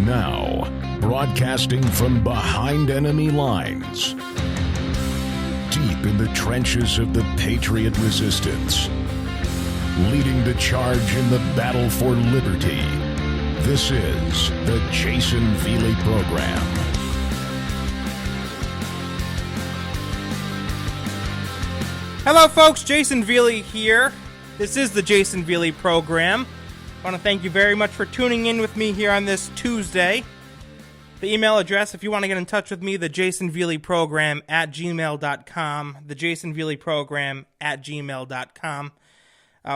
Now, broadcasting from behind enemy lines, deep in the trenches of the Patriot resistance, leading the charge in the battle for liberty. This is the Jayson Veley Program. Hello folks, Jayson Veley here. This is the Jayson Veley Program. I want to thank you very much for tuning in with me here on this Tuesday. The email address, if you want to get in touch with me, the Jayson Veley Program at gmail.com, the Jayson Veley Program at gmail.com.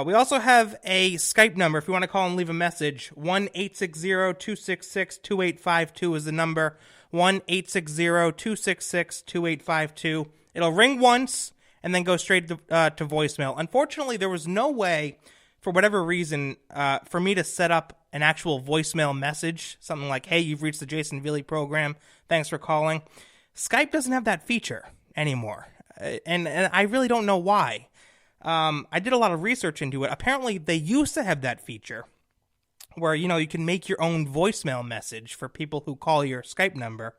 We also have a Skype number if you want to call and leave a message. 1-860-266-2852 is the number. 1-860-266-2852. It'll ring once and then go straight to voicemail. Unfortunately, there was no way, for whatever reason, for me to set up an actual voicemail message. Something like, hey, you've reached the Jayson Veley Program. Thanks for calling. Skype doesn't have that feature anymore. And I really don't know why. I did a lot of research into it. Apparently, they used to have that feature where, you can make your own voicemail message for people who call your Skype number.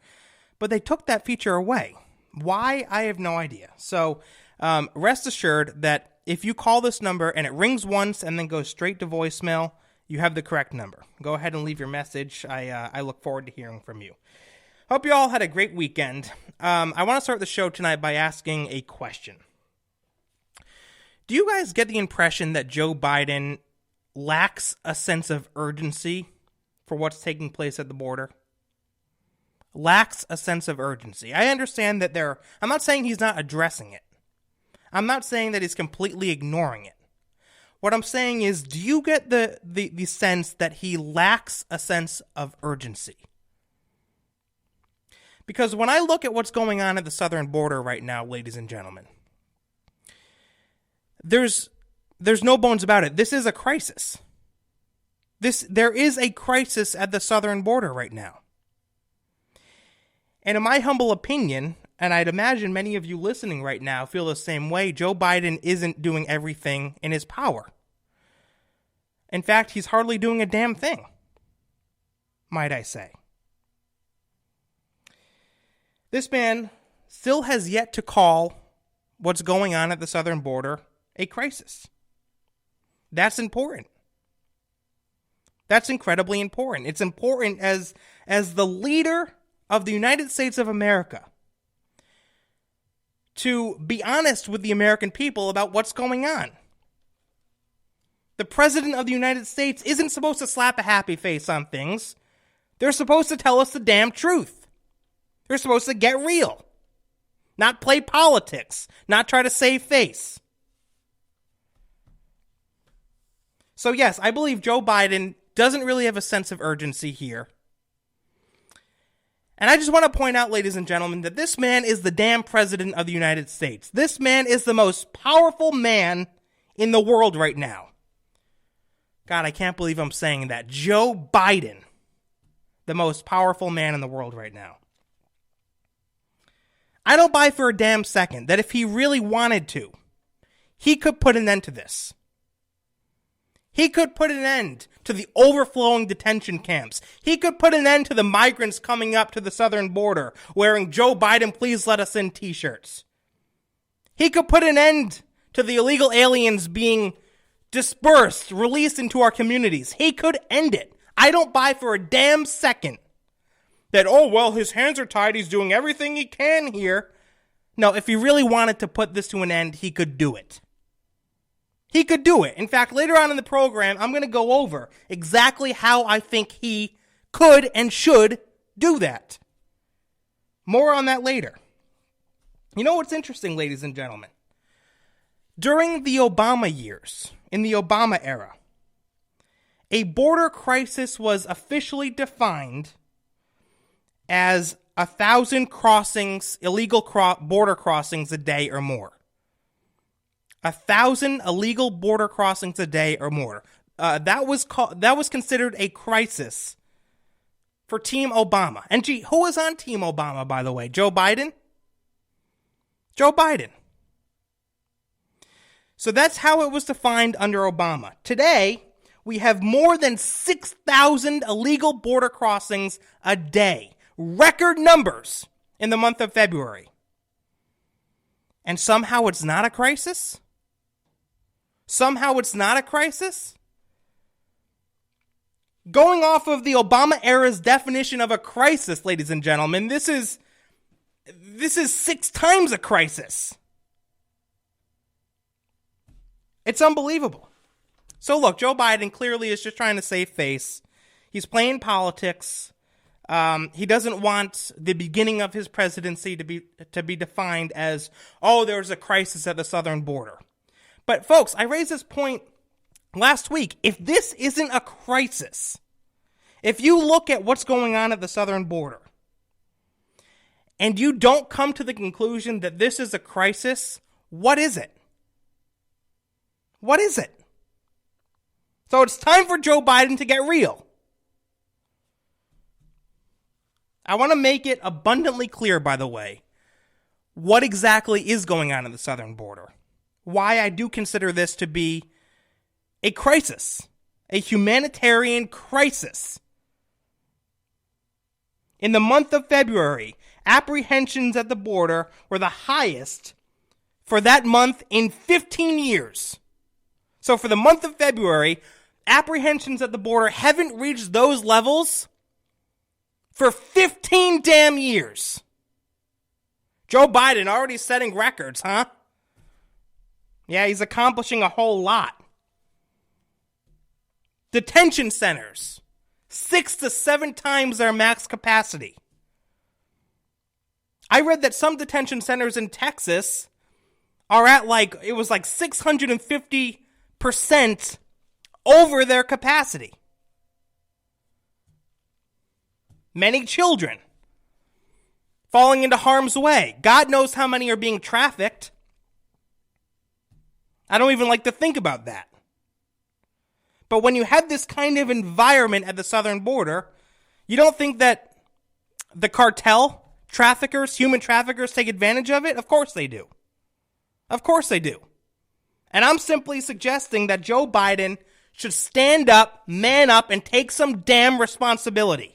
But they took that feature away. Why? I have no idea. So rest assured that if you call this number and it rings once and then goes straight to voicemail, you have the correct number. Go ahead and leave your message. I look forward to hearing from you. Hope you all had a great weekend. I want to start the show tonight by asking a question. Do you guys get the impression that Joe Biden lacks a sense of urgency for what's taking place at the border? Lacks a sense of urgency. I understand that I'm not saying he's not addressing it. I'm not saying that he's completely ignoring it. What I'm saying is, do you get the sense that he lacks a sense of urgency? Because when I look at what's going on at the southern border right now, ladies and gentlemen, there's no bones about it. This is a crisis. There is a crisis at the southern border right now. And in my humble opinion, and I'd imagine many of you listening right now feel the same way, Joe Biden isn't doing everything in his power. In fact, he's hardly doing a damn thing, might I say. This man still has yet to call what's going on at the southern border a crisis. That's important. That's incredibly important. It's important as the leader of the United States of America to be honest with the American people about what's going on. The President of the United States isn't supposed to slap a happy face on things. They're supposed to tell us the damn truth. They're supposed to get real. Not play politics. Not try to save face. So yes, I believe Joe Biden doesn't really have a sense of urgency here. And I just want to point out, ladies and gentlemen, that this man is the damn President of the United States. This man is the most powerful man in the world right now. God, I can't believe I'm saying that. Joe Biden, the most powerful man in the world right now. I don't buy for a damn second that if he really wanted to, he could put an end to this. He could put an end to the overflowing detention camps. He could put an end to the migrants coming up to the southern border wearing Joe Biden, please let us in t-shirts. He could put an end to the illegal aliens being dispersed, released into our communities. He could end it. I don't buy for a damn second that, his hands are tied, he's doing everything he can here. No, if he really wanted to put this to an end, he could do it. He could do it. In fact, later on in the program, I'm going to go over exactly how I think he could and should do that. More on that later. You know what's interesting, ladies and gentlemen? During the Obama years, in the Obama era, a border crisis was officially defined as 1,000 crossings, illegal border crossings a day or more. 1,000 illegal border crossings a day or more. That was considered a crisis for Team Obama. And who was on Team Obama, by the way? Joe Biden? Joe Biden. So that's how it was defined under Obama. Today, we have more than 6,000 illegal border crossings a day. Record numbers in the month of February. And somehow it's not a crisis? Somehow it's not a crisis? Going off of the Obama era's definition of a crisis, ladies and gentlemen, this is 6 times a crisis. It's unbelievable. So look, Joe Biden clearly is just trying to save face. He's playing politics. He doesn't want the beginning of his presidency to be defined as, oh, there's a crisis at the southern border. But folks, I raised this point last week. If this isn't a crisis, if you look at what's going on at the southern border, and you don't come to the conclusion that this is a crisis, what is it? What is it? So it's time for Joe Biden to get real. I want to make it abundantly clear, by the way, what exactly is going on at the southern border. Why I do consider this to be a crisis, a humanitarian crisis. In the month of February, apprehensions at the border were the highest for that month in 15 years. So for the month of February, apprehensions at the border haven't reached those levels for 15 damn years. Joe Biden already setting records, huh? Yeah, he's accomplishing a whole lot. Detention centers, 6 to 7 times their max capacity. I read that some detention centers in Texas are at it was 650% over their capacity. Many children falling into harm's way. God knows how many are being trafficked. I don't even like to think about that. But when you have this kind of environment at the southern border, you don't think that the cartel traffickers, human traffickers, take advantage of it? Of course they do. Of course they do. And I'm simply suggesting that Joe Biden should stand up, man up, and take some damn responsibility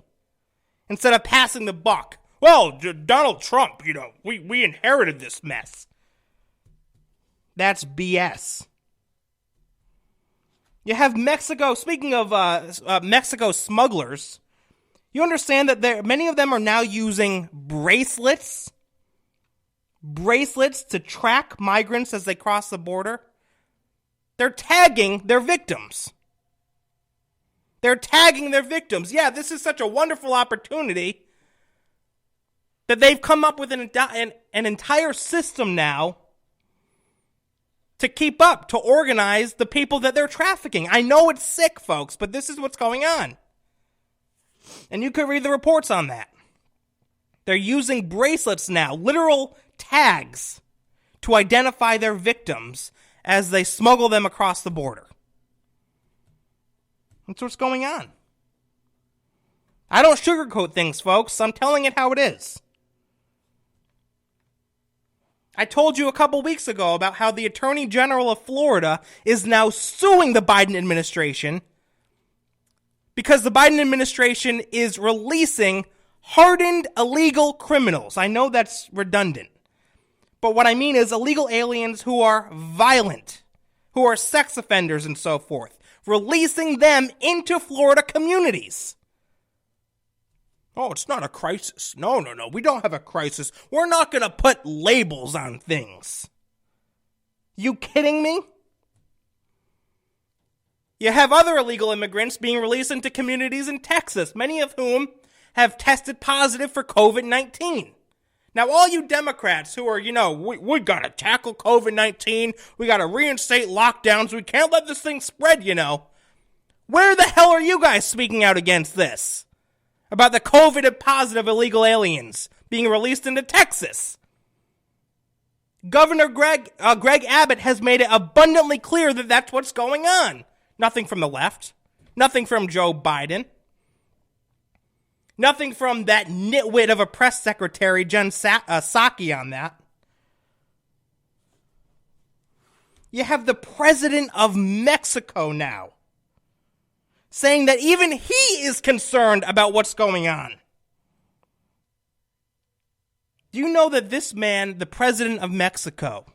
instead of passing the buck. Well, Donald Trump, we inherited this mess. That's BS. You have Mexico, speaking of Mexico smugglers, you understand that many of them are now using bracelets to track migrants as they cross the border. They're tagging their victims. Yeah, this is such a wonderful opportunity that they've come up with an entire system now to keep up, to organize the people that they're trafficking. I know it's sick, folks, but this is what's going on. And you could read the reports on that. They're using bracelets now, literal tags, to identify their victims as they smuggle them across the border. That's what's going on. I don't sugarcoat things, folks. I'm telling it how it is. I told you a couple weeks ago about how the Attorney General of Florida is now suing the Biden administration because the Biden administration is releasing hardened illegal criminals. I know that's redundant, but what I mean is illegal aliens who are violent, who are sex offenders and so forth, releasing them into Florida communities. Oh, it's not a crisis. No, we don't have a crisis. We're not going to put labels on things. You kidding me? You have other illegal immigrants being released into communities in Texas, many of whom have tested positive for COVID-19. Now, all you Democrats who are, we got to tackle COVID-19, we got to reinstate lockdowns, we can't let this thing spread, Where the hell are you guys speaking out against this? About the COVID-positive illegal aliens being released into Texas. Governor Greg Abbott has made it abundantly clear that that's what's going on. Nothing from the left. Nothing from Joe Biden. Nothing from that nitwit of a press secretary, Jen Psaki, on that. You have the president of Mexico now saying that even he is concerned about what's going on. Do you know that this man, the president of Mexico,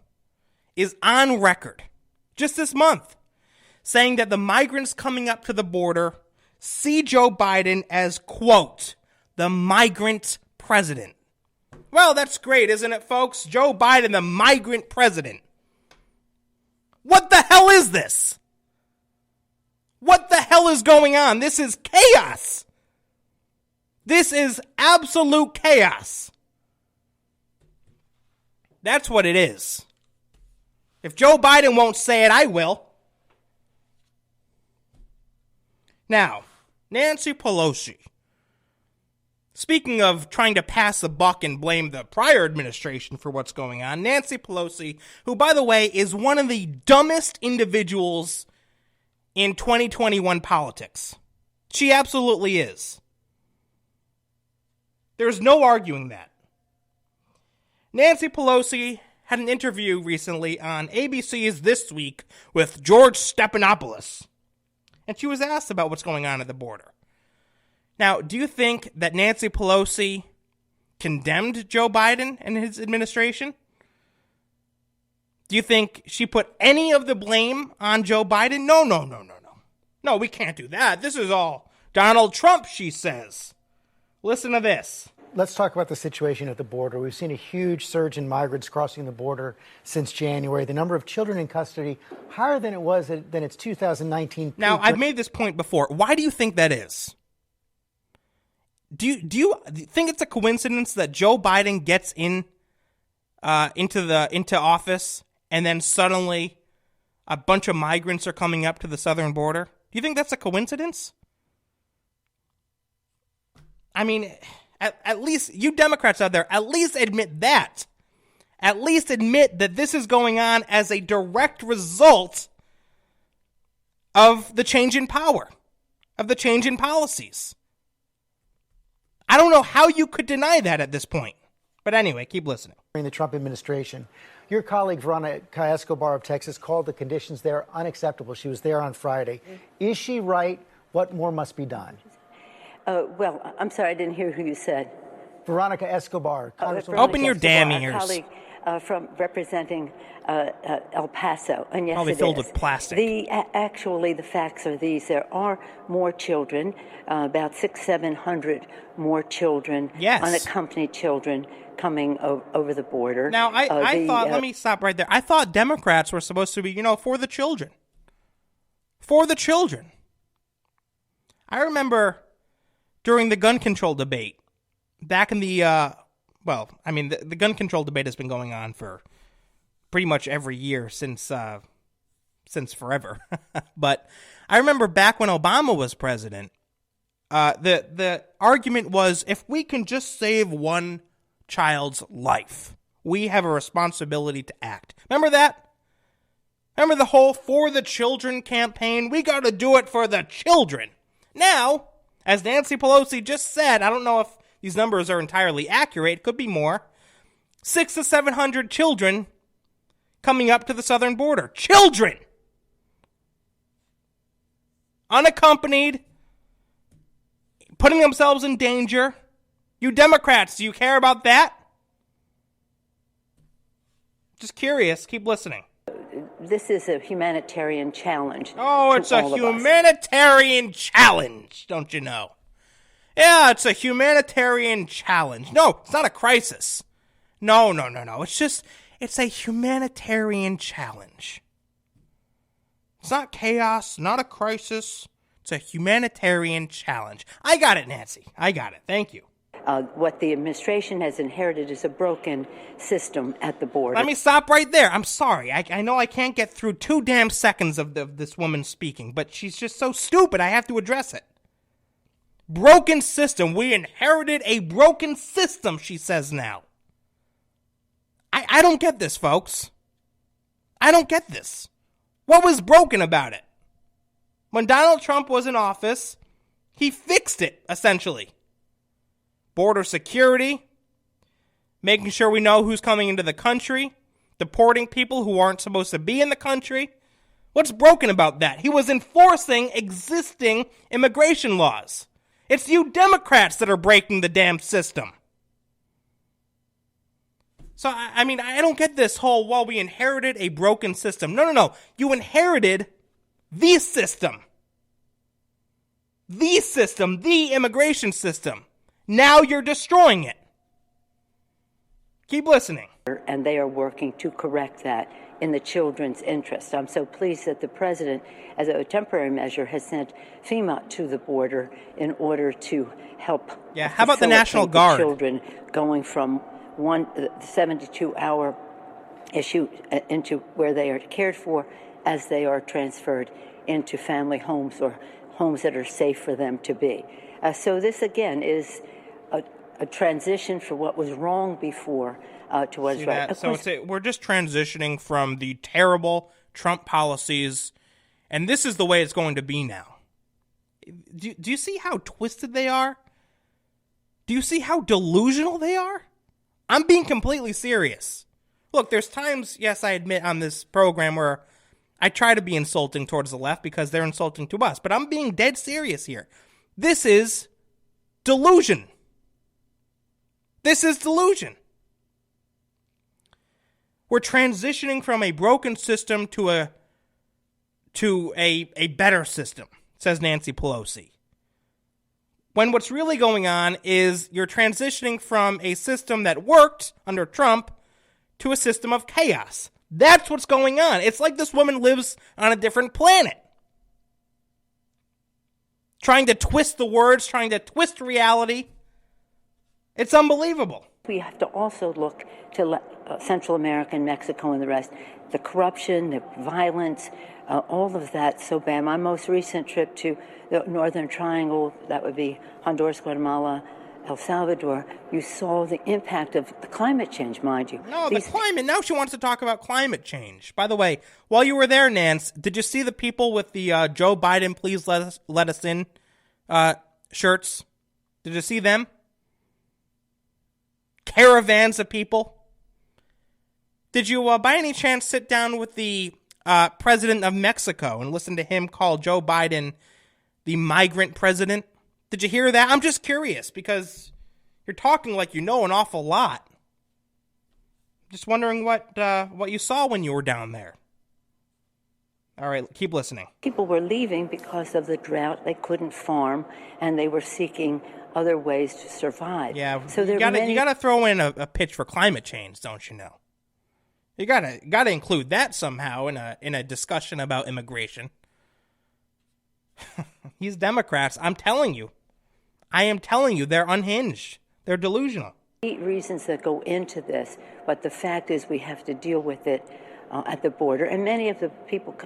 is on record just this month saying that the migrants coming up to the border see Joe Biden as, quote, the migrant president. Well, that's great, isn't it, folks? Joe Biden, the migrant president. What the hell is this? What the hell is going on? This is chaos. This is absolute chaos. That's what it is. If Joe Biden won't say it, I will. Now, Nancy Pelosi. Speaking of trying to pass the buck and blame the prior administration for what's going on, Nancy Pelosi, who, by the way, is one of the dumbest individuals in 2021 politics. She absolutely is. There's no arguing that. Nancy Pelosi had an interview recently on ABC's This Week with George Stephanopoulos, and she was asked about what's going on at the border. Now, do you think that Nancy Pelosi condemned Joe Biden and his administration? Do you think she put any of the blame on Joe Biden? No. No, we can't do that. This is all Donald Trump, she says. Listen to this. Let's talk about the situation at the border. We've seen a huge surge in migrants crossing the border since January. The number of children in custody higher than it was than its 2019 peak. Now, I've made this point before. Why do you think that is? Do you think it's a coincidence that Joe Biden gets into office and then suddenly a bunch of migrants are coming up to the southern border? Do you think that's a coincidence? I mean, at least you Democrats out there, at least admit that. At least admit that this is going on as a direct result of the change in power, of the change in policies. I don't know how you could deny that at this point. But anyway, keep listening. During the Trump administration, your colleague Veronica Escobar of Texas called the conditions there unacceptable. She was there on Friday. Is she right? What more must be done? Well, I'm sorry, I didn't hear who you said. Veronica Escobar. Open your damn ears. Colleague from representing El Paso, and yes, probably filled with plastic. Actually, the facts are these: there are more children, about 700 more children, unaccompanied children, coming over the border. Now, I thought. Let me stop right there. I thought Democrats were supposed to be, for the children. For the children. I remember during the gun control debate, back in the, the gun control debate has been going on for pretty much every year since forever. But I remember back when Obama was president, the argument was, if we can just save one child's life, we have a responsibility to act. Remember that? Remember the whole For the Children campaign? We got to do it for the children. Now, as Nancy Pelosi just said, I don't know if these numbers are entirely accurate. It could be more. 600 to 700 children coming up to the southern border. Children! Unaccompanied. Putting themselves in danger. You Democrats, do you care about that? Just curious. Keep listening. This is a humanitarian challenge. Oh, it's a humanitarian challenge, don't you know? Yeah, it's a humanitarian challenge. No, it's not a crisis. No. It's a humanitarian challenge. It's not chaos, not a crisis. It's a humanitarian challenge. I got it, Nancy. I got it. Thank you. What the administration has inherited is a broken system at the border. Let me stop right there. I'm sorry. I know I can't get through 2 damn seconds of this woman speaking, but she's just so stupid, I have to address it. Broken system. We inherited a broken system, she says now. I don't get this, folks. I don't get this. What was broken about it? When Donald Trump was in office, he fixed it, essentially. Border security, making sure we know who's coming into the country, deporting people who aren't supposed to be in the country. What's broken about that? He was enforcing existing immigration laws. It's you Democrats that are breaking the damn system. So, I mean, I don't get this whole, well, we inherited a broken system. No. You inherited the system. The system, the immigration system. Now you're destroying it. Keep listening. And they are working to correct that in the children's interest. I'm so pleased that the president, as a temporary measure, has sent FEMA to the border in order to help. Yeah, how about the National Guard? Children going from 72-hour issue into where they are cared for as they are transferred into family homes or homes that are safe for them to be. So this, again, is a transition for what was wrong before to what is right. So we're just transitioning from the terrible Trump policies, and this is the way it's going to be now. Do you see how twisted they are? Do you see how delusional they are? I'm being completely serious. Look, there's times, yes, I admit on this program where I try to be insulting towards the left because they're insulting to us, but I'm being dead serious here. This is delusion. This is delusion. We're transitioning from a broken system to a better system, says Nancy Pelosi. When what's really going on is you're transitioning from a system that worked under Trump to a system of chaos. That's what's going on. It's like this woman lives on a different planet. Trying to twist the words, trying to twist reality. It's unbelievable. We have to also look to Central America and Mexico and the rest. The corruption, the violence, all of that so bad. My most recent trip to the Northern Triangle, that would be Honduras, Guatemala, El Salvador, you saw the impact of the climate change, mind you. No, the climate. Now she wants to talk about climate change. By the way, while you were there, Nance, did you see the people with the Joe Biden, please let us in shirts? Did you see them? Caravans of people. Did you, by any chance, sit down with the president of Mexico and listen to him call Joe Biden the migrant president? Did you hear that? I'm just curious because you're talking like you know an awful lot. Just wondering what you saw when you were down there. All right, keep listening. People were leaving because of the drought. They couldn't farm, and they were seeking other ways to survive. Yeah, so you gotta throw in a pitch for climate change, don't you know? You gotta include that somehow in a discussion about immigration. These Democrats, I'm telling you, they're unhinged. They're delusional. Reasons that go into this, but the fact is we have to deal with it at the border. And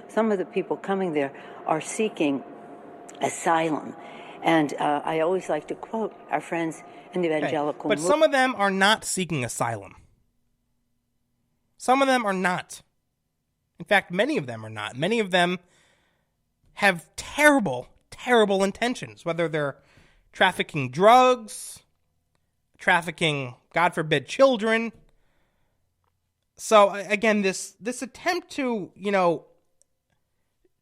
some of the people coming there are seeking asylum. And I always like to quote our friends in the evangelical movement. But some of them are not seeking asylum. Some of them are not. In fact, many of them are not. Many of them have terrible, terrible intentions, whether they're trafficking drugs, trafficking, God forbid, children. So again, this attempt to,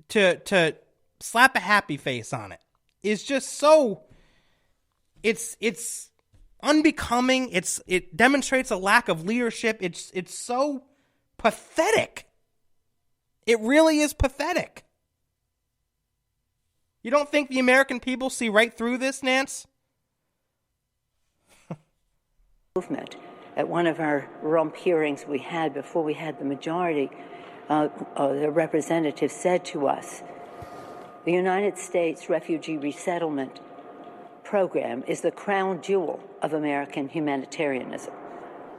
to slap a happy face on it is just so, it's unbecoming. It demonstrates a lack of leadership. It's so pathetic. It really is pathetic. You don't think the American people see right through this, Nance? Movement. At one of our rump hearings we had before we had the majority, the representative said to us, the United States Refugee Resettlement Program is the crown jewel of American humanitarianism.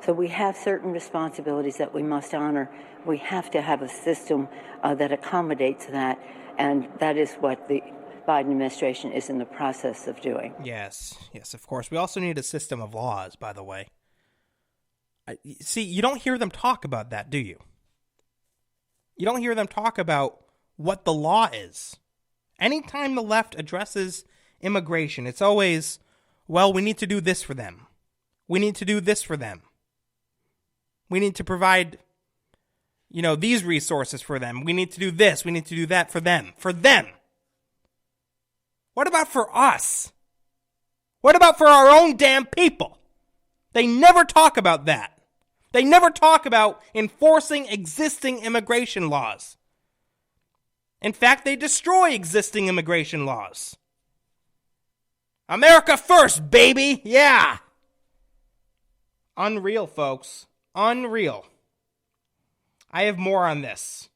So we have certain responsibilities that we must honor. We have to have a system that accommodates that, and that is what the Biden administration is in the process of doing. Yes, of course. We also need a system of laws, by the way. See, you don't hear them talk about that, do you? You don't hear them talk about what the law is. Anytime the left addresses immigration, it's always, well, we need to do this for them. We need to do this for them. We need to provide these resources for them. We need to do this. We need to do that for them. For them. What about for us? What about for our own damn people? They never talk about that. They never talk about enforcing existing immigration laws. In fact, they destroy existing immigration laws. America first, baby! Yeah! Unreal, folks. Unreal. I have more on this.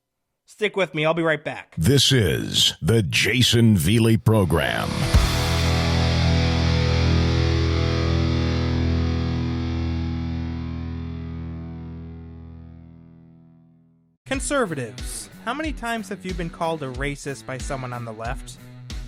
Stick with me. I'll be right back. This is the Jayson Veley Program. Conservatives. How many times have you been called a racist by someone on the left?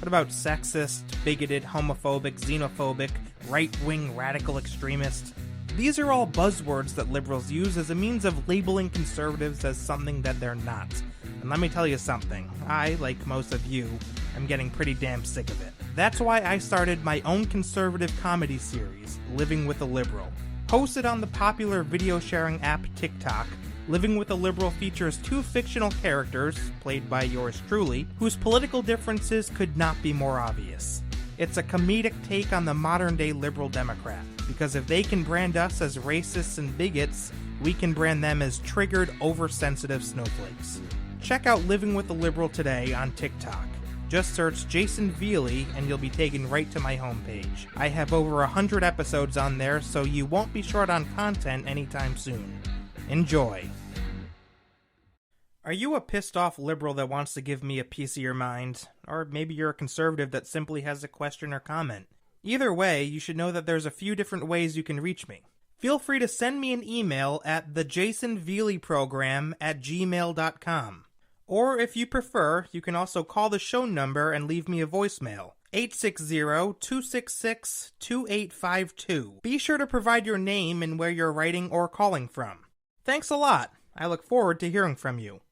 What about sexist, bigoted, homophobic, xenophobic, right-wing radical extremist? These are all buzzwords that liberals use as a means of labeling conservatives as something that they're not. And let me tell you something, I, like most of you, am getting pretty damn sick of it. That's why I started my own conservative comedy series, Living with a Liberal. Hosted on the popular video sharing app TikTok, Living with a Liberal features two fictional characters, played by yours truly, whose political differences could not be more obvious. It's a comedic take on the modern-day liberal Democrat, because if they can brand us as racists and bigots, we can brand them as triggered, oversensitive snowflakes. Check out Living with a Liberal today on TikTok. Just search Jayson Veley and you'll be taken right to my homepage. I have over 100 episodes on there, so you won't be short on content anytime soon. Enjoy. Are you a pissed off liberal that wants to give me a piece of your mind? Or maybe you're a conservative that simply has a question or comment? Either way, you should know that there's a few different ways you can reach me. Feel free to send me an email at thejaysonveleyprogram@gmail.com. Or if you prefer, you can also call the show number and leave me a voicemail. 860-266-2852. Be sure to provide your name and where you're writing or calling from. Thanks a lot. I look forward to hearing from you.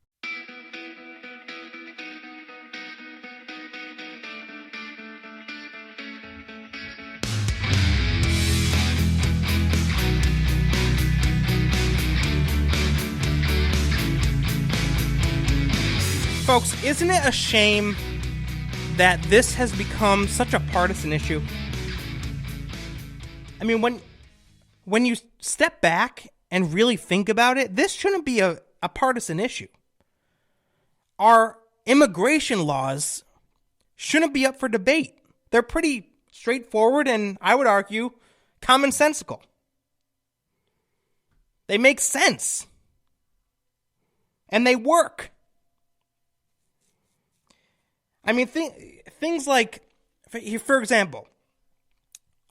Folks, isn't it a shame that this has become such a partisan issue? I mean, when you step back and really think about it, this shouldn't be a partisan issue. Our immigration laws shouldn't be up for debate. They're pretty straightforward and, I would argue, commonsensical. They make sense. And they work. I mean, things like, for example,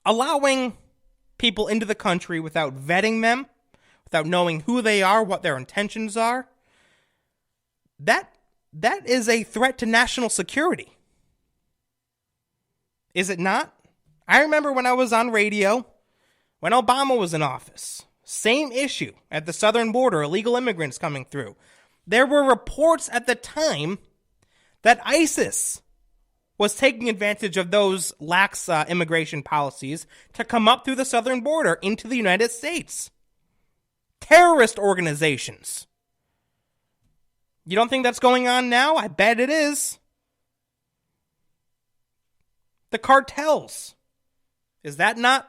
allowing people into the country without vetting them, without knowing who they are, what their intentions are, that is a threat to national security. Is it not? I remember when I was on radio, when Obama was in office, same issue at the southern border, illegal immigrants coming through. There were reports at the time that ISIS was taking advantage of those lax immigration policies to come up through the southern border into the United States. Terrorist organizations. You don't think that's going on now? I bet it is. The cartels. Is that not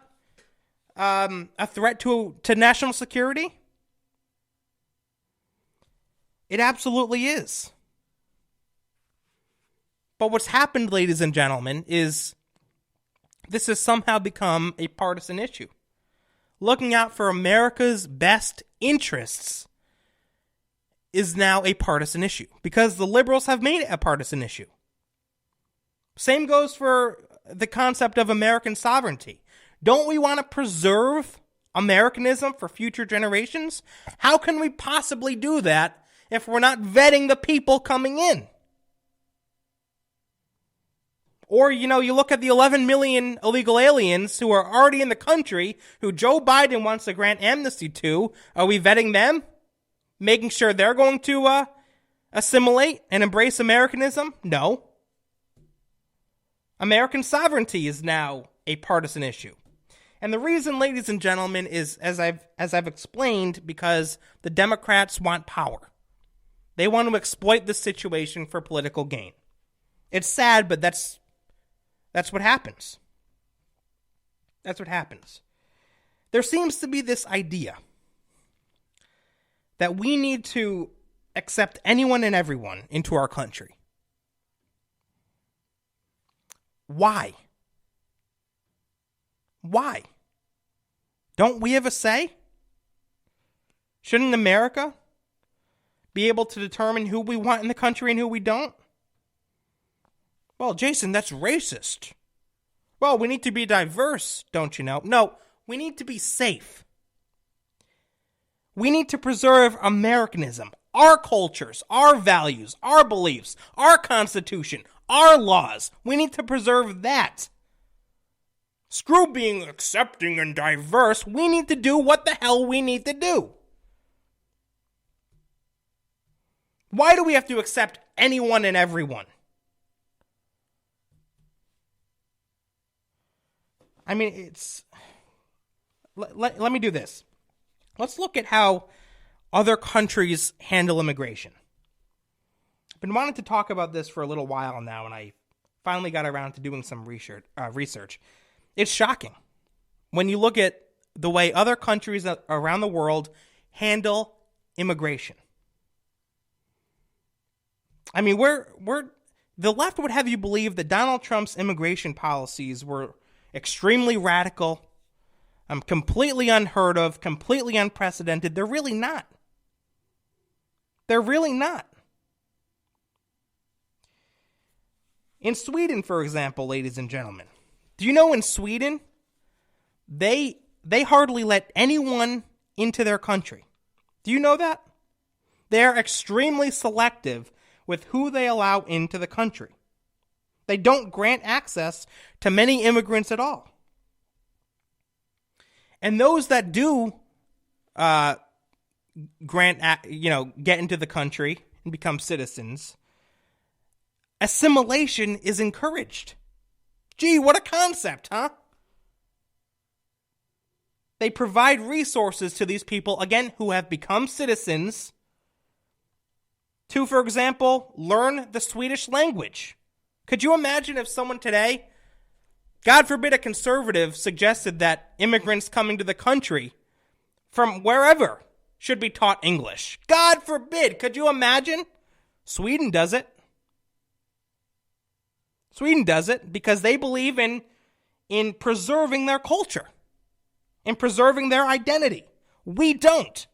a threat to national security? It absolutely is. But what's happened, ladies and gentlemen, is this has somehow become a partisan issue. Looking out for America's best interests is now a partisan issue because the liberals have made it a partisan issue. Same goes for the concept of American sovereignty. Don't we want to preserve Americanism for future generations? How can we possibly do that if we're not vetting the people coming in? Or, you look at the 11 million illegal aliens who are already in the country, who Joe Biden wants to grant amnesty to. Are we vetting them? Making sure they're going to assimilate and embrace Americanism? No. American sovereignty is now a partisan issue. And the reason, ladies and gentlemen, is, as I've explained, because the Democrats want power. They want to exploit the situation for political gain. It's sad, but that's what happens. That's what happens. There seems to be this idea that we need to accept anyone and everyone into our country. Why? Why? Don't we have a say? Shouldn't America be able to determine who we want in the country and who we don't? Well, Jason, that's racist. Well, we need to be diverse, don't you know? No, we need to be safe. We need to preserve Americanism, our cultures, our values, our beliefs, our Constitution, our laws. We need to preserve that. Screw being accepting and diverse. We need to do what the hell we need to do. Why do we have to accept anyone and everyone? I mean, it's... Let me do this. Let's look at how other countries handle immigration. I've been wanting to talk about this for a little while now, and I finally got around to doing some research. It's shocking when you look at the way other countries around the world handle immigration. I mean, the left would have you believe that Donald Trump's immigration policies were extremely radical, completely unheard of, completely unprecedented. They're really not. They're really not. In Sweden, for example, ladies and gentlemen, do you know in Sweden, they hardly let anyone into their country? Do you know that? They're extremely selective with who they allow into the country. They don't grant access to many immigrants at all. And those that do get into the country and become citizens, assimilation is encouraged. Gee, what a concept, huh? They provide resources to these people, again, who have become citizens to, for example, learn the Swedish language. Could you imagine if someone today, God forbid a conservative, suggested that immigrants coming to the country from wherever should be taught English? God forbid. Could you imagine? Sweden does it. Sweden does it because they believe in preserving their culture, in preserving their identity. We don't.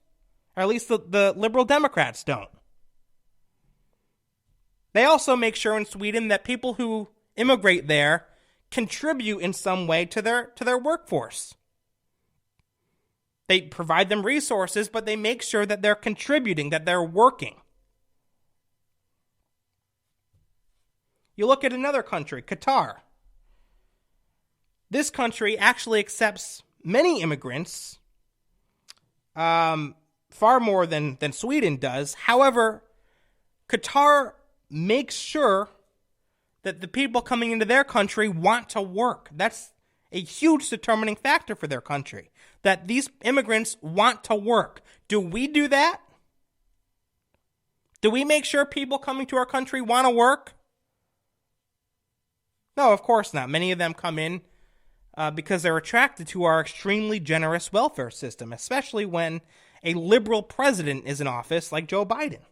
Or at least the liberal Democrats don't. They also make sure in Sweden that people who immigrate there contribute in some way to their workforce. They provide them resources, but they make sure that they're contributing, that they're working. You look at another country, Qatar. This country actually accepts many immigrants, far more than Sweden does. However, Qatar makes sure that the people coming into their country want to work. That's a huge determining factor for their country, that these immigrants want to work. Do we do that? Do we make sure people coming to our country want to work? No, of course not. Many of them come in because they're attracted to our extremely generous welfare system, especially when a liberal president is in office like Joe Biden.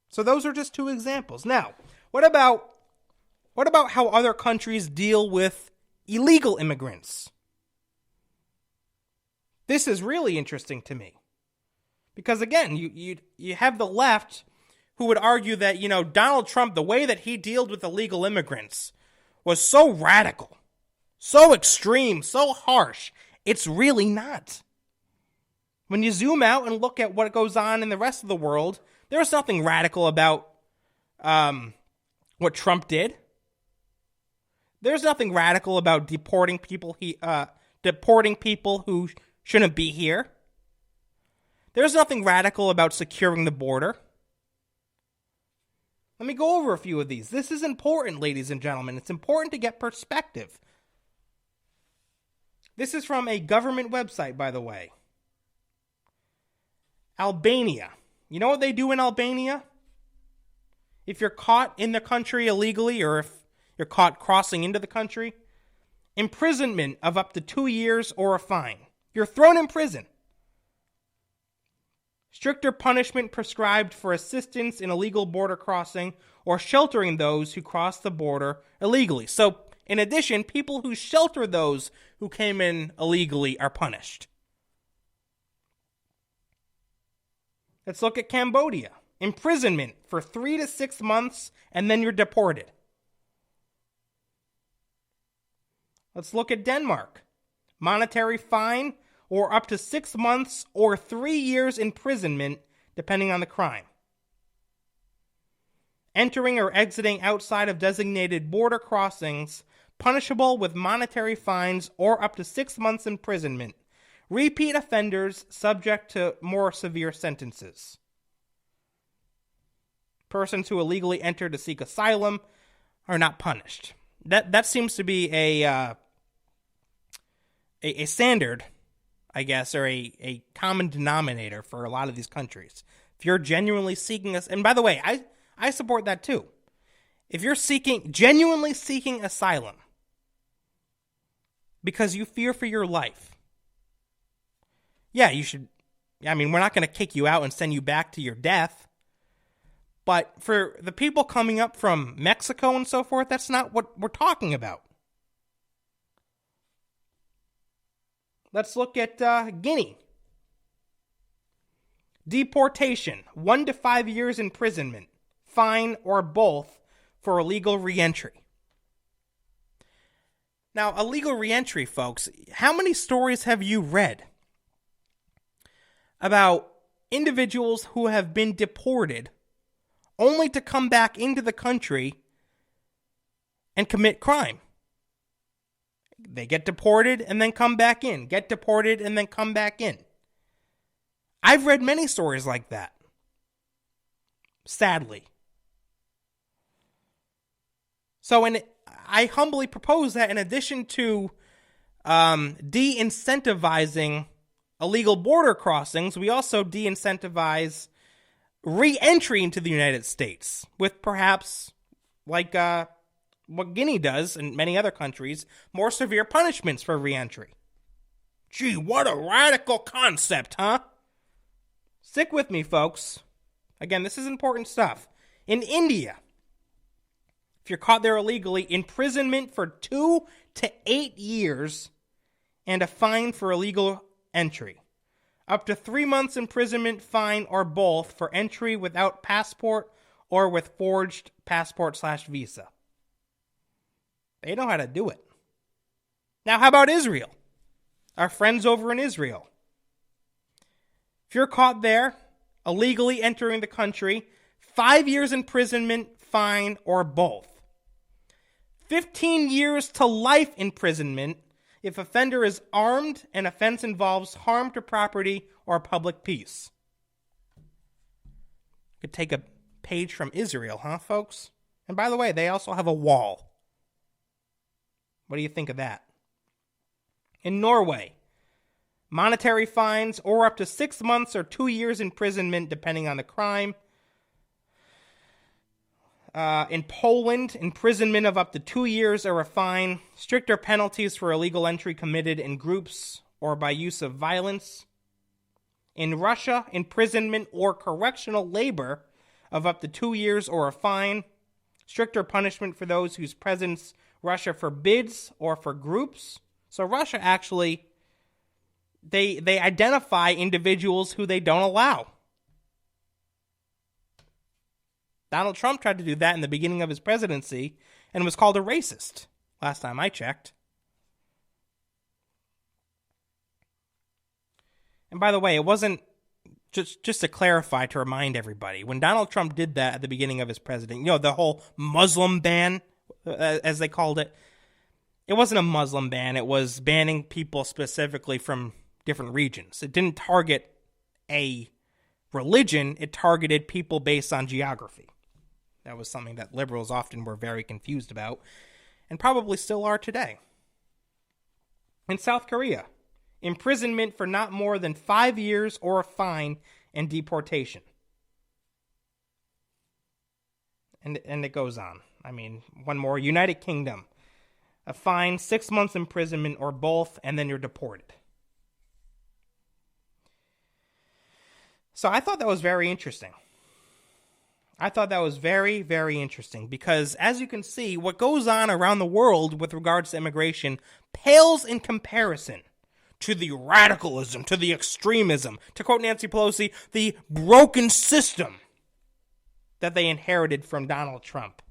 So those are just two examples. Now, what about how other countries deal with illegal immigrants? This is really interesting to me. Because again, you have the left who would argue that, Donald Trump, the way that he dealt with illegal immigrants was so radical, so extreme, so harsh. It's really not. When you zoom out and look at what goes on in the rest of the world, there's nothing radical about what Trump did. There's nothing radical about deporting people who shouldn't be here. There's nothing radical about securing the border. Let me go over a few of these. This is important, ladies and gentlemen. It's important to get perspective. This is from a government website, by the way. Albania. You know what they do in Albania? If you're caught in the country illegally, or if you're caught crossing into the country, imprisonment of up to 2 years or a fine. You're thrown in prison. Stricter punishment prescribed for assistance in illegal border crossing or sheltering those who cross the border illegally. So, in addition, people who shelter those who came in illegally are punished. Let's look at Cambodia. Imprisonment for 3 to 6 months, and then you're deported. Let's look at Denmark. Monetary fine or up to 6 months or 3 years imprisonment, depending on the crime. Entering or exiting outside of designated border crossings, punishable with monetary fines or up to 6 months imprisonment. Repeat offenders subject to more severe sentences. Persons who illegally enter to seek asylum are not punished. That seems to be a standard, I guess, or a common denominator for a lot of these countries. If you're genuinely seeking us, and by the way, I support that too. If you're genuinely seeking asylum because you fear for your life, yeah, you should. I mean, we're not going to kick you out and send you back to your death. But for the people coming up from Mexico and so forth, that's not what we're talking about. Let's look at Guinea. Deportation, 1 to 5 years imprisonment, fine, or both for illegal reentry. Now, illegal reentry, folks, how many stories have you read about individuals who have been deported only to come back into the country and commit crime? They get deported and then come back in. Get deported and then come back in. I've read many stories like that. Sadly. So I humbly propose that in addition to de-incentivizing illegal border crossings, we also de-incentivize re-entry into the United States with perhaps, like what Guinea does and many other countries, more severe punishments for re-entry. Gee, what a radical concept, huh? Stick with me, folks. Again, this is important stuff. In India, if you're caught there illegally, imprisonment for 2 to 8 years and a fine for illegal entry. Up to 3 months imprisonment, fine, or both for entry without passport or with forged passport/visa. They know how to do it. Now, how about Israel? Our friends over in Israel. If you're caught there, illegally entering the country, 5 years imprisonment, fine, or both. 15 years to life imprisonment if offender is armed and offense involves harm to property or public peace. Could take a page from Israel, huh, folks? And by the way, they also have a wall. What do you think of that? In Norway, monetary fines or up to 6 months or 2 years imprisonment, depending on the crime. In Poland, imprisonment of up to 2 years or a fine. Stricter penalties for illegal entry committed in groups or by use of violence. In Russia, imprisonment or correctional labor of up to 2 years or a fine. Stricter punishment for those whose presence Russia forbids or for groups. So Russia actually, they identify individuals who they don't allow. Donald Trump tried to do that in the beginning of his presidency and was called a racist, last time I checked. And by the way, it wasn't, just to clarify, to remind everybody, when Donald Trump did that at the beginning of his presidency, you know, the whole Muslim ban, as they called it, it wasn't a Muslim ban. It was banning people specifically from different regions. It didn't target a religion. It targeted people based on geography. That was something that liberals often were very confused about, and probably still are today. In South Korea, imprisonment for not more than 5 years or a fine and deportation. And it goes on. I mean, one more. United Kingdom. A fine, 6 months imprisonment, or both, and then you're deported. So I thought that was very interesting. I thought that was very, very interesting because, as you can see, what goes on around the world with regards to immigration pales in comparison to the radicalism, to the extremism, to quote Nancy Pelosi, the broken system that they inherited from Donald Trump.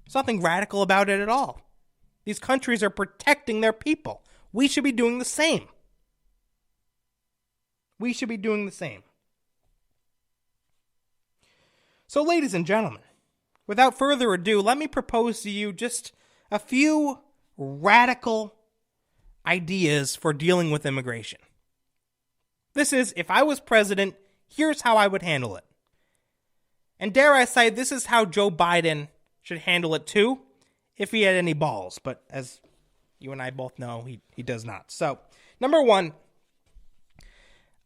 There's nothing radical about it at all. These countries are protecting their people. We should be doing the same. We should be doing the same. So, ladies and gentlemen, without further ado, let me propose to you just a few radical ideas for dealing with immigration. This is, if I was president, here's how I would handle it. And dare I say, this is how Joe Biden should handle it too, if he had any balls. But as you and I both know, he does not. So, number one,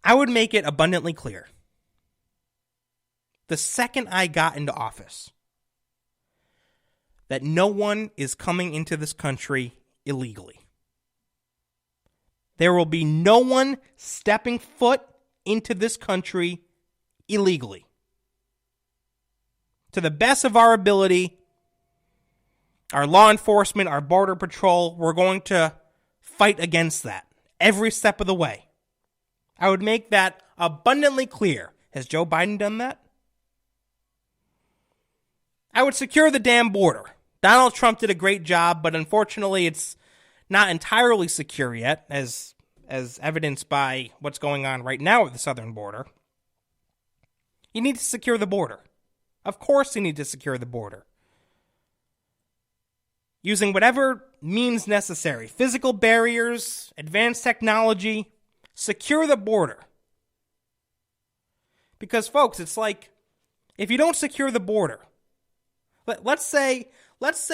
I would make it abundantly clear. The second I got into office, that no one is coming into this country illegally. There will be no one stepping foot into this country illegally. To the best of our ability, our law enforcement, our border patrol, we're going to fight against that every step of the way. I would make that abundantly clear. Has Joe Biden done that? I would secure the damn border. Donald Trump did a great job, but unfortunately it's not entirely secure yet, as evidenced by what's going on right now at the southern border. You need to secure the border. Of course you need to secure the border. Using whatever means necessary, physical barriers, advanced technology, secure the border. Because, folks, it's like, if you don't secure the border, let's say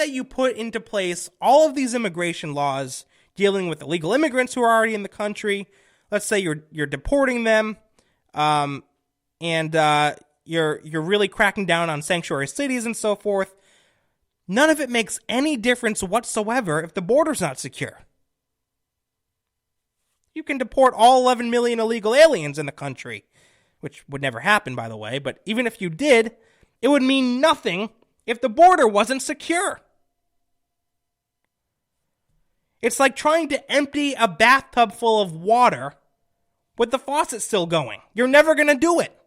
you put into place all of these immigration laws dealing with illegal immigrants who are already in the country. Let's say you're deporting them, and you're really cracking down on sanctuary cities and so forth. None of it makes any difference whatsoever if the border's not secure. You can deport all 11 million illegal aliens in the country, which would never happen, by the way, but even if you did, it would mean nothing if the border wasn't secure. It's like trying to empty a bathtub full of water with the faucet still going. You're never going to do it.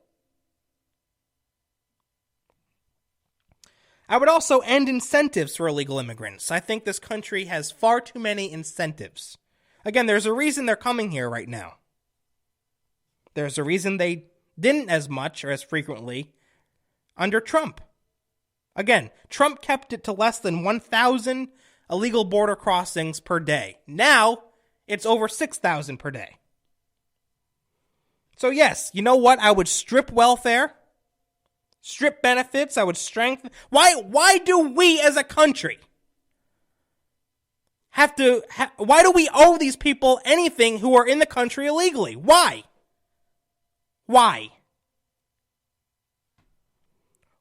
I would also end incentives for illegal immigrants. I think this country has far too many incentives. Again, there's a reason they're coming here right now. There's a reason they didn't as much or as frequently under Trump. Again, Trump kept it to less than 1,000 illegal border crossings per day. Now, it's over 6,000 per day. So yes, you know what? I would strip welfare, strip benefits. I would strengthen. Why do we as a country why do we owe these people anything who are in the country illegally? Why?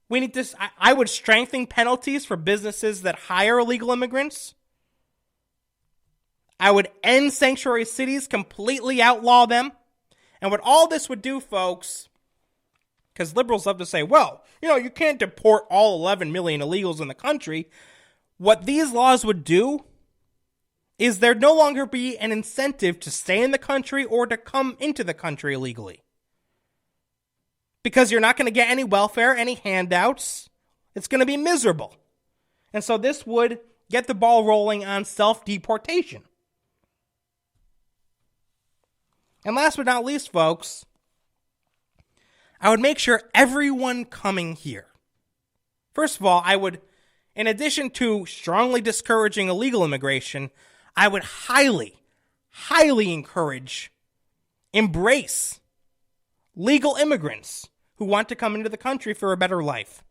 We need this. I would strengthen penalties for businesses that hire illegal immigrants. I would end sanctuary cities, completely outlaw them. And what all this would do, folks, because liberals love to say, well, you can't deport all 11 million illegals in the country. What these laws would do is there'd no longer be an incentive to stay in the country or to come into the country illegally. Because you're not going to get any welfare, any handouts. It's going to be miserable. And so this would get the ball rolling on self-deportation. And last but not least, folks, I would make sure everyone coming here. First of all, I would, in addition to strongly discouraging illegal immigration, I would highly, highly embrace legal immigrants who want to come into the country for a better life.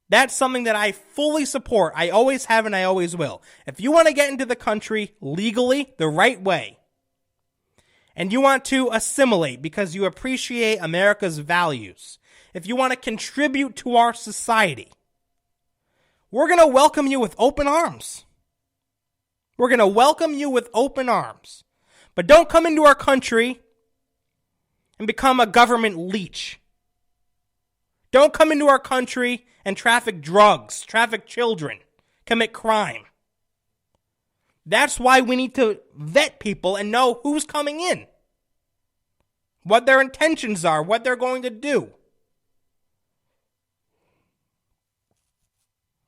That's something that I fully support. I always have and I always will. If you want to get into the country legally, the right way, and you want to assimilate because you appreciate America's values, if you want to contribute to our society, we're going to welcome you with open arms. We're going to welcome you with open arms. But don't come into our country and become a government leech. Don't come into our country and traffic drugs, traffic children, commit crime. That's why we need to vet people and know who's coming in, what their intentions are, what they're going to do.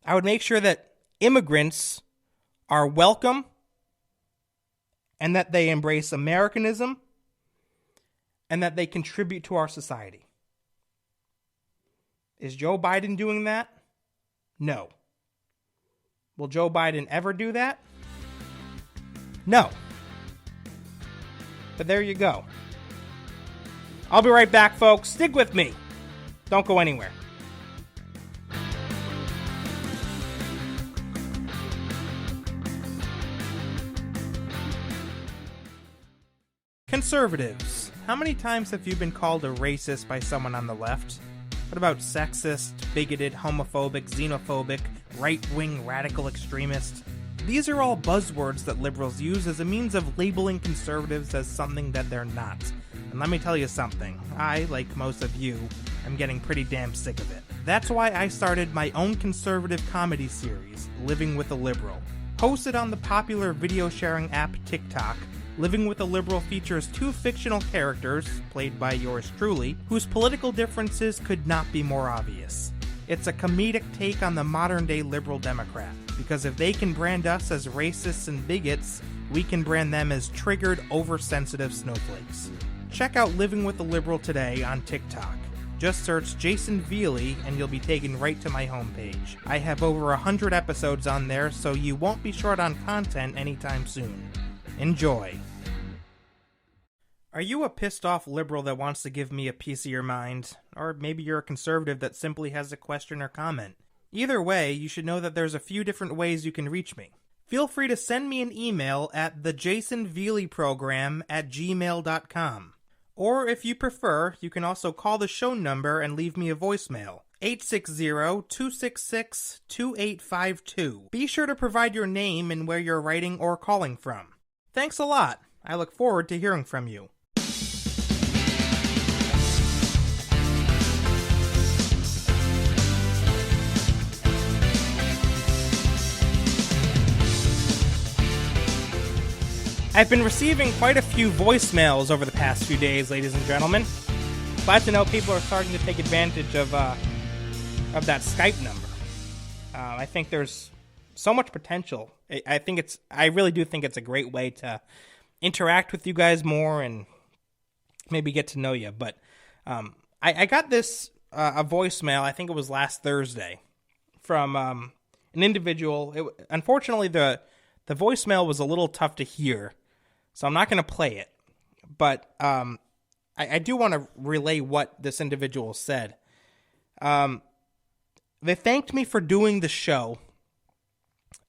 I would make sure that immigrants are welcome and that they embrace Americanism and that they contribute to our society. Is Joe Biden doing that? No. Will Joe Biden ever do that? No. But there you go. I'll be right back, folks. Stick with me. Don't go anywhere. Conservatives. How many times have you been called a racist by someone on the left? What about sexist, bigoted, homophobic, xenophobic, right-wing radical extremist? These are all buzzwords that liberals use as a means of labeling conservatives as something that they're not. And let me tell you something. I, like most of you, am getting pretty damn sick of it. That's why I started my own conservative comedy series, Living with a Liberal. Hosted on the popular video sharing app TikTok, Living with a Liberal features two fictional characters, played by yours truly, whose political differences could not be more obvious. It's a comedic take on the modern-day liberal Democrat, because if they can brand us as racists and bigots, we can brand them as triggered, oversensitive snowflakes. Check out Living with a Liberal today on TikTok. Just search Jayson Veley and you'll be taken right to my homepage. I have over 100 episodes on there, so you won't be short on content anytime soon. Enjoy. Are you a pissed off liberal that wants to give me a piece of your mind? Or maybe you're a conservative that simply has a question or comment? Either way, you should know that there's a few different ways you can reach me. Feel free to send me an email at thejaysonveleyprogram@gmail.com. Or if you prefer, you can also call the show number and leave me a voicemail. 860-266-2852. Be sure to provide your name and where you're writing or calling from. Thanks a lot. I look forward to hearing from you. I've been receiving quite a few voicemails over the past few days, ladies and gentlemen. Glad to know people are starting to take advantage of that Skype number. I think there's so much potential. I really do think it's a great way to interact with you guys more and maybe get to know you. But I got this a voicemail. I think it was last Thursday from an individual. Unfortunately, the voicemail was a little tough to hear, so I'm not going to play it. But I do want to relay what this individual said. They thanked me for doing the show,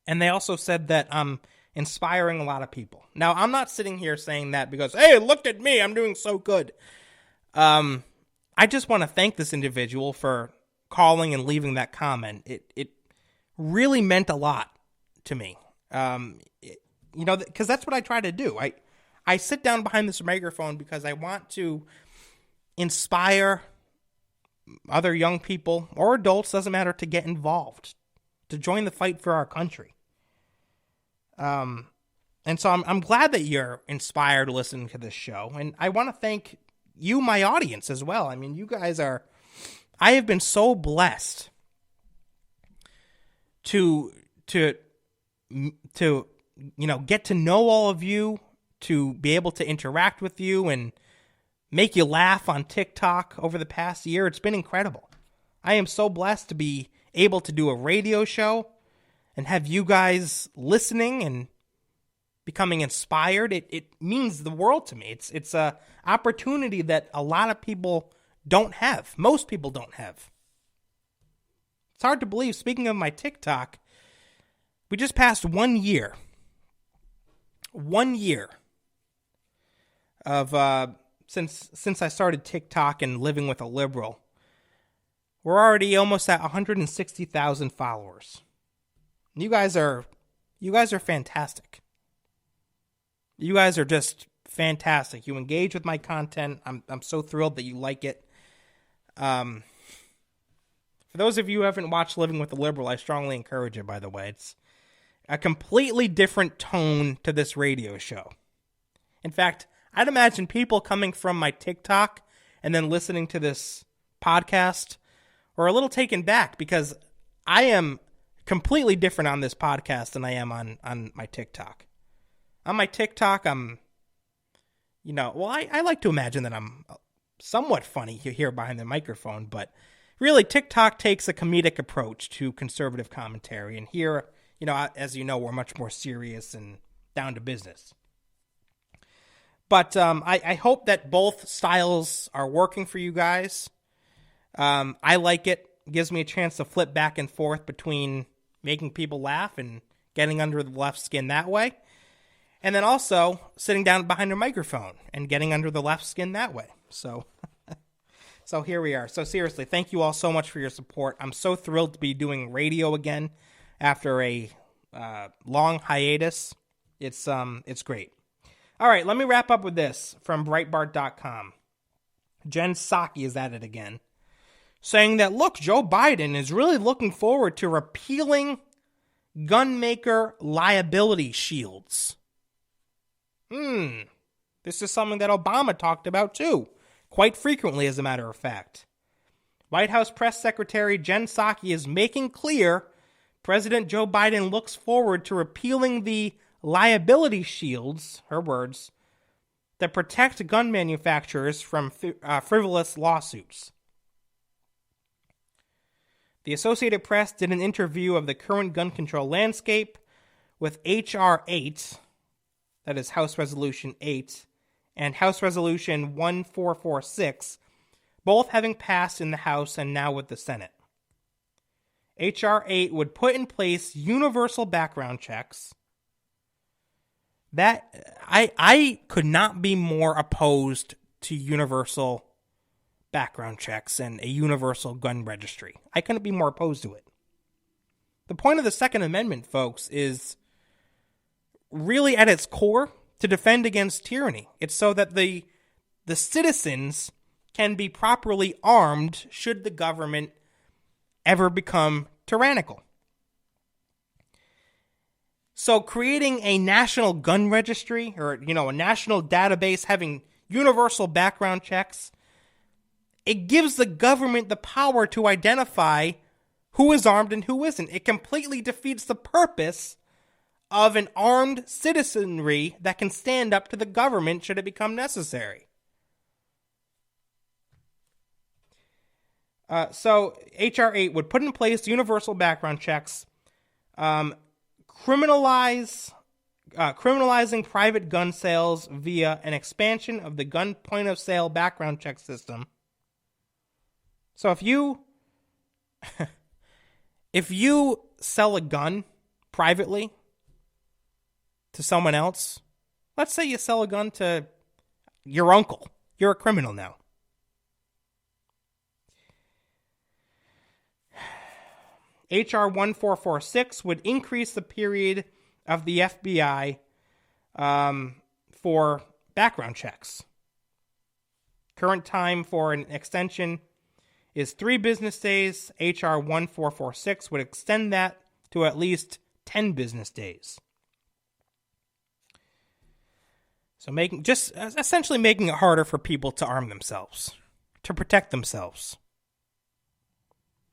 and they also said that I'm inspiring a lot of people. Now, I'm not sitting here saying that because, hey, look at me, I'm doing so good. I just want to thank this individual for calling and leaving that comment. It really meant a lot to me. Because that's what I try to do. I sit down behind this microphone because I want to inspire other young people or adults, doesn't matter, to get involved, to join the fight for our country. And so I'm glad that you're inspired listening to this show, and I want to thank you, my audience, as well. I mean, you guys I have been so blessed to get to know all of you, to be able to interact with you and make you laugh on TikTok over the past year. It's been incredible. I am so blessed to be able to do a radio show and have you guys listening and becoming inspired. It means the world to me. It's a opportunity that a lot of people don't have. Most people don't have. It's hard to believe. Speaking of my TikTok, we just passed 1 year. 1 year. of since I started TikTok and living with a liberal. We're already almost at 160,000 followers. You guys are fantastic. You guys are just fantastic. You engage with my content. I'm so thrilled that you like it. For those of you who haven't watched Living with a Liberal, I strongly encourage it, by the way. It's a completely different tone to this radio show. In fact, I'd imagine people coming from my TikTok and then listening to this podcast are a little taken back because I am completely different on this podcast than I am on my TikTok. On my TikTok, I like to imagine that I'm somewhat funny here behind the microphone, but really TikTok takes a comedic approach to conservative commentary, and here, as you know, we're much more serious and down to business. But I hope that both styles are working for you guys. I like it. It gives me a chance to flip back and forth between making people laugh and getting under the left skin that way. And then also sitting down behind a microphone and getting under the left skin that way. So here we are. So seriously, thank you all so much for your support. I'm so thrilled to be doing radio again after a long hiatus. It's great. All right, let me wrap up with this from Breitbart.com. Jen Psaki is at it again, saying that, look, Joe Biden is really looking forward to repealing gunmaker liability shields. This is something that Obama talked about too, quite frequently as a matter of fact. White House Press Secretary Jen Psaki is making clear President Joe Biden looks forward to repealing the liability shields, her words, that protect gun manufacturers from frivolous lawsuits. The Associated Press did an interview of the current gun control landscape with H.R. 8, that is House Resolution 8, and House Resolution 1446, both having passed in the House and now with the Senate. H.R. 8 would put in place universal background checks. That I could not be more opposed to universal background checks and a universal gun registry. I couldn't be more opposed to it. The point of the Second Amendment, folks, is really at its core to defend against tyranny. It's so that the citizens can be properly armed should the government ever become tyrannical. So creating a national gun registry or, a national database having universal background checks, it gives the government the power to identify who is armed and who isn't. It completely defeats the purpose of an armed citizenry that can stand up to the government should it become necessary. So H.R. 8 would put in place universal background checks, criminalizing private gun sales via an expansion of the gun point-of-sale background check system. So if you sell a gun privately to someone else, let's say you sell a gun to your uncle, you're a criminal now. H.R. 1446 would increase the period of the FBI for background checks. Current time for an extension is 3 business days. H.R. 1446 would extend that to at least 10 business days. So essentially making it harder for people to arm themselves, to protect themselves.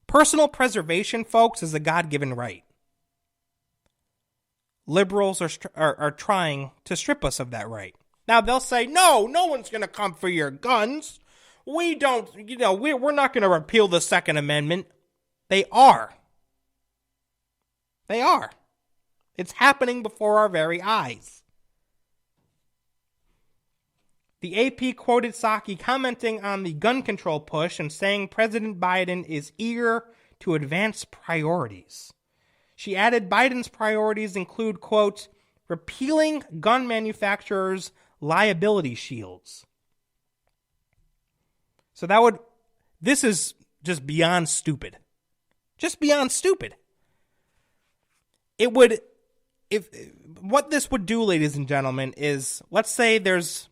Personal preservation, folks, is a God-given right. Liberals are trying to strip us of that right. Now, they'll say, no one's going to come for your guns. We're not going to repeal the Second Amendment. They are. They are. It's happening before our very eyes. The AP quoted Psaki commenting on the gun control push and saying President Biden is eager to advance priorities. She added Biden's priorities include, quote, repealing gun manufacturers' liability shields. So this is just beyond stupid. Just beyond stupid. What this would do, ladies and gentlemen, is, let's say there's,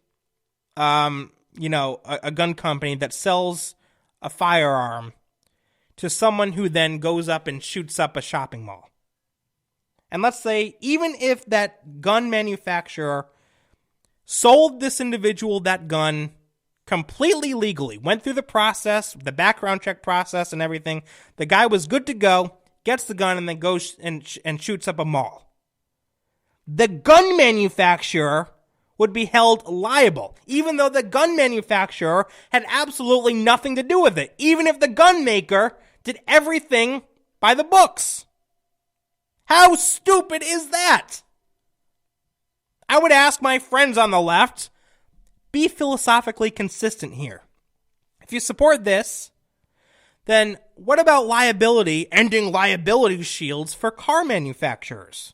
a gun company that sells a firearm to someone who then goes up and shoots up a shopping mall. And let's say, even if that gun manufacturer sold this individual that gun completely legally, went through the process, the background check process and everything, the guy was good to go, gets the gun, and then goes and shoots up a mall. The gun manufacturer would be held liable, even though the gun manufacturer had absolutely nothing to do with it, even if the gun maker did everything by the books. How stupid is that? I would ask my friends on the left, be philosophically consistent here. If you support this, then what about liability, ending liability shields for car manufacturers?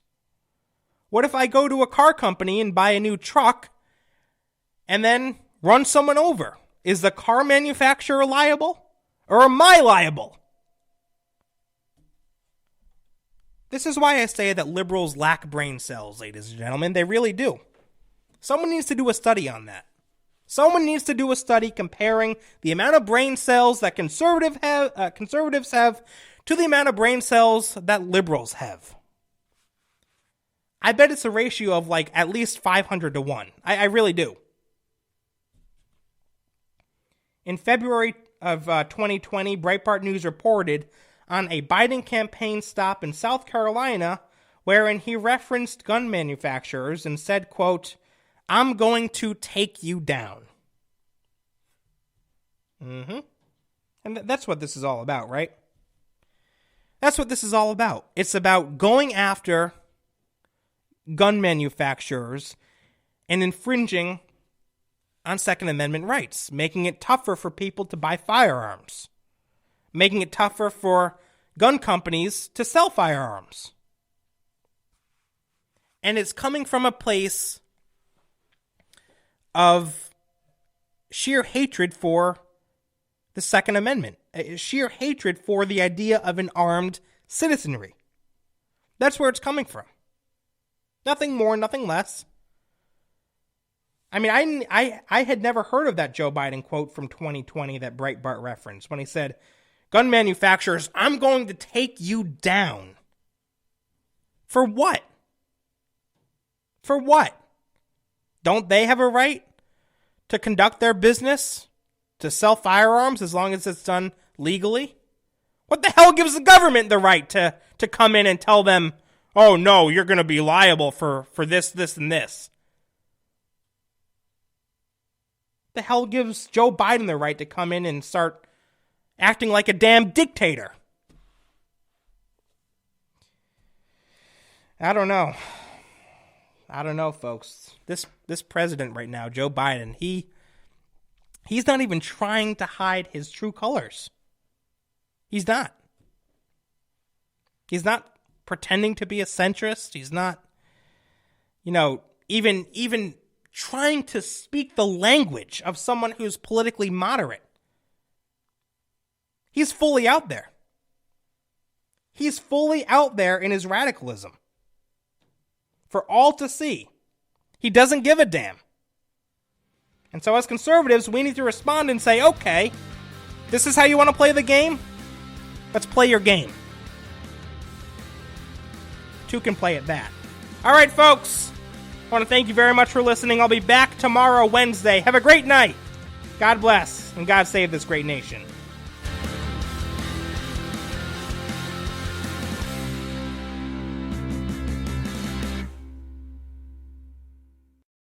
What if I go to a car company and buy a new truck and then run someone over? Is the car manufacturer liable? Or am I liable? This is why I say that liberals lack brain cells, ladies and gentlemen. They really do. Someone needs to do a study on that. Someone needs to do a study comparing the amount of brain cells that conservatives have to the amount of brain cells that liberals have. I bet it's a ratio of at least 500 to 1. I really do. In February of 2020, Breitbart News reported on a Biden campaign stop in South Carolina wherein he referenced gun manufacturers and said, quote, "I'm going to take you down." And that's what this is all about, right? That's what this is all about. It's about going after gun manufacturers and infringing on Second Amendment rights, making it tougher for people to buy firearms, making it tougher for gun companies to sell firearms. And it's coming from a place of sheer hatred for the Second Amendment, sheer hatred for the idea of an armed citizenry. That's where it's coming from. Nothing more, nothing less. I mean, I had never heard of that Joe Biden quote from 2020 that Breitbart referenced when he said, "Gun manufacturers, I'm going to take you down." For what? For what? Don't they have a right to conduct their business, to sell firearms as long as it's done legally? What the hell gives the government the right to come in and tell them, "Oh no, you're going to be liable for this, this, and this"? The hell gives Joe Biden the right to come in and start acting like a damn dictator? I don't know. Folks. This president right now, Joe Biden, he's not even trying to hide his true colors. He's not. He's not pretending to be a centrist. He's not, even trying to speak the language of someone who's politically moderate. He's fully out there. He's fully out there in his radicalism. For all to see. He doesn't give a damn. And so as conservatives, we need to respond and say, okay, this is how you want to play the game? Let's play your game. Two can play at that. All right, folks. I want to thank you very much for listening. I'll be back tomorrow, Wednesday. Have a great night. God bless, and God save this great nation.